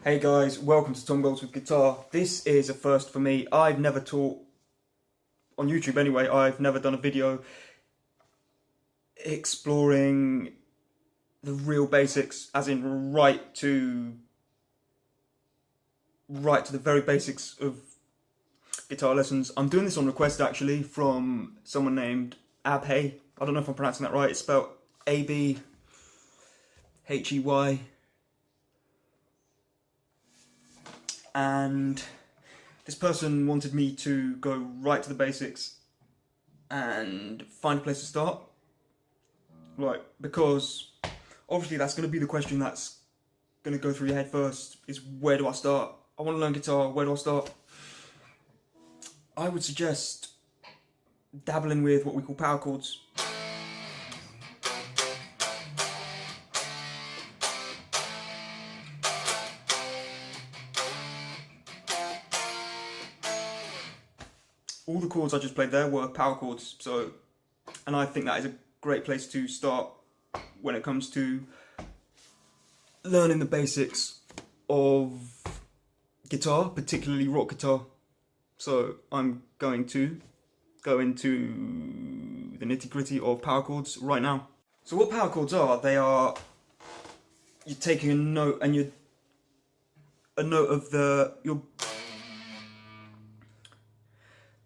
Hey guys, welcome to Tom Golds with Guitar. This is a first for me. I've never taught, on YouTube anyway, I've never done a video exploring the real basics, as in right to the very basics of guitar lessons. I'm doing this on request actually from someone named Abhey. I don't know if I'm pronouncing that right. It's spelled Abhey. And this person wanted me to go right to the basics and find a place to start. Right, because obviously that's going to be the question that's going to go through your head first, is where do I start? I want to learn guitar, where do I start? I would suggest dabbling with what we call power chords. All the chords I just played there were power chords, and I think that is a great place to start when it comes to learning the basics of guitar, particularly rock guitar. So I'm going to go into the nitty-gritty of power chords right now. So what power chords are, you're taking a note and you're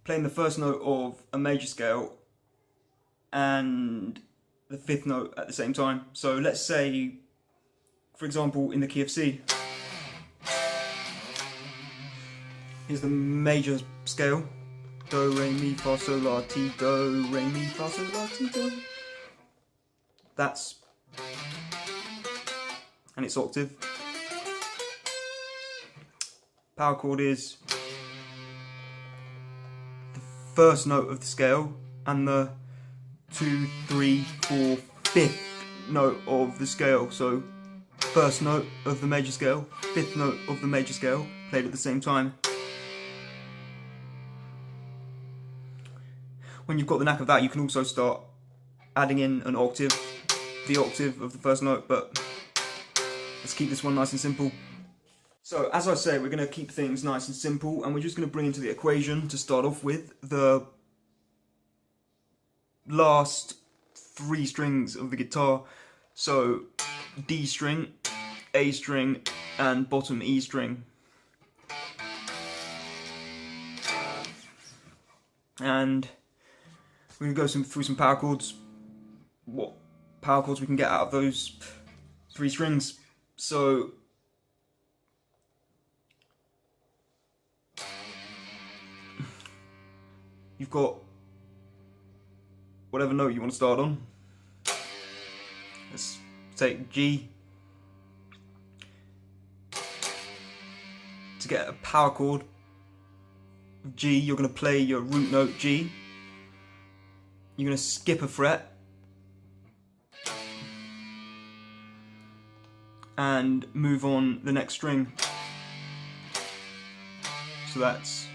playing the first note of a major scale and the fifth note at the same time. So let's say, for example, in the key of C, here's the major scale: do, re, mi, fa, sol, la, ti, do, re, mi, fa, sol, la, ti, do. And it's octave. Power chord is first note of the scale and the 2, 3, 4, 5th note of the scale. So first note of the major scale, 5th note of the major scale, played at the same time. When you've got the knack of that, you can also start adding in an octave, the octave of the first note, but let's keep this one nice and simple. So, as I say, we're going to keep things nice and simple, and we're just going to bring into the equation, to start off with, the last 3 strings of the guitar. So, D string, A string, and bottom E string. And we're going to go through some power chords, what power chords we can get out of those 3 strings. So, you've got whatever note you want to start on. Let's take G. To get a power chord of G, you're going to play your root note G. You're going to skip a fret and move on the next string. So that's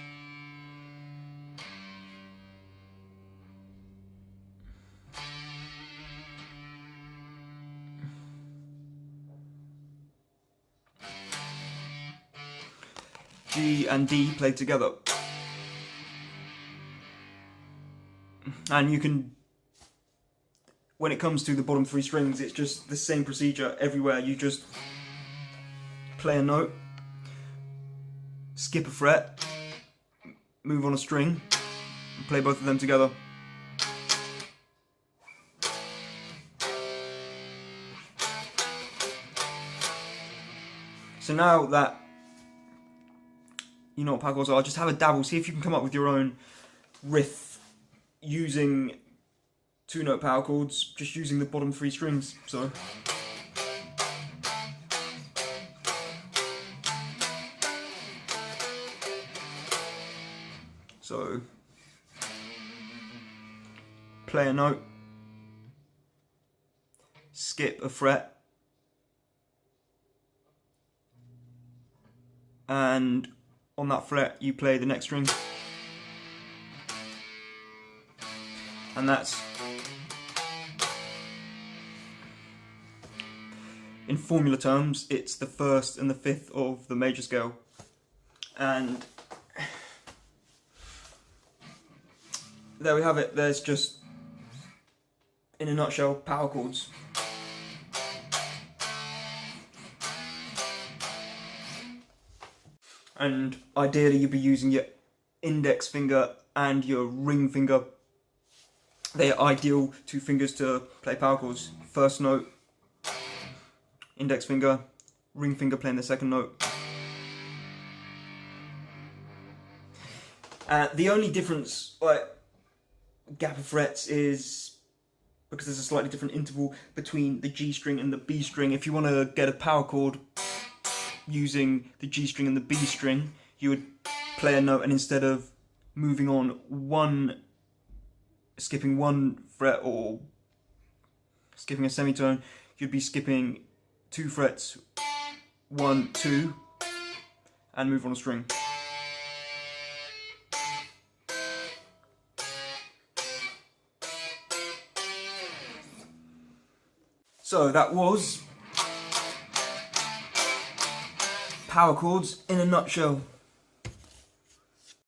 G and D played together. And you can, when it comes to the bottom 3 strings, it's just the same procedure everywhere. You just play a note, skip a fret, move on a string, and play both of them together. So now that you know what power chords are, just have a dabble, see if you can come up with your own riff using 2-note power chords, just using the bottom 3 strings. So play a note, skip a fret, and on that fret you play the next string, and that's in formula terms, it's the first and the fifth of the major scale. And there we have it. There's just, in a nutshell, power chords. And ideally you'd be using your index finger and your ring finger. They are ideal two fingers to play power chords. First note, index finger, ring finger playing the second note. The only difference, like gap of frets, is because there's a slightly different interval between the G string and the B string. If you want to get a power chord using the G string and the B string, you would play a note, and instead of moving on skipping one fret or skipping a semitone, you'd be skipping 2 frets, 1, 2, and move on a string. So that was power chords in a nutshell.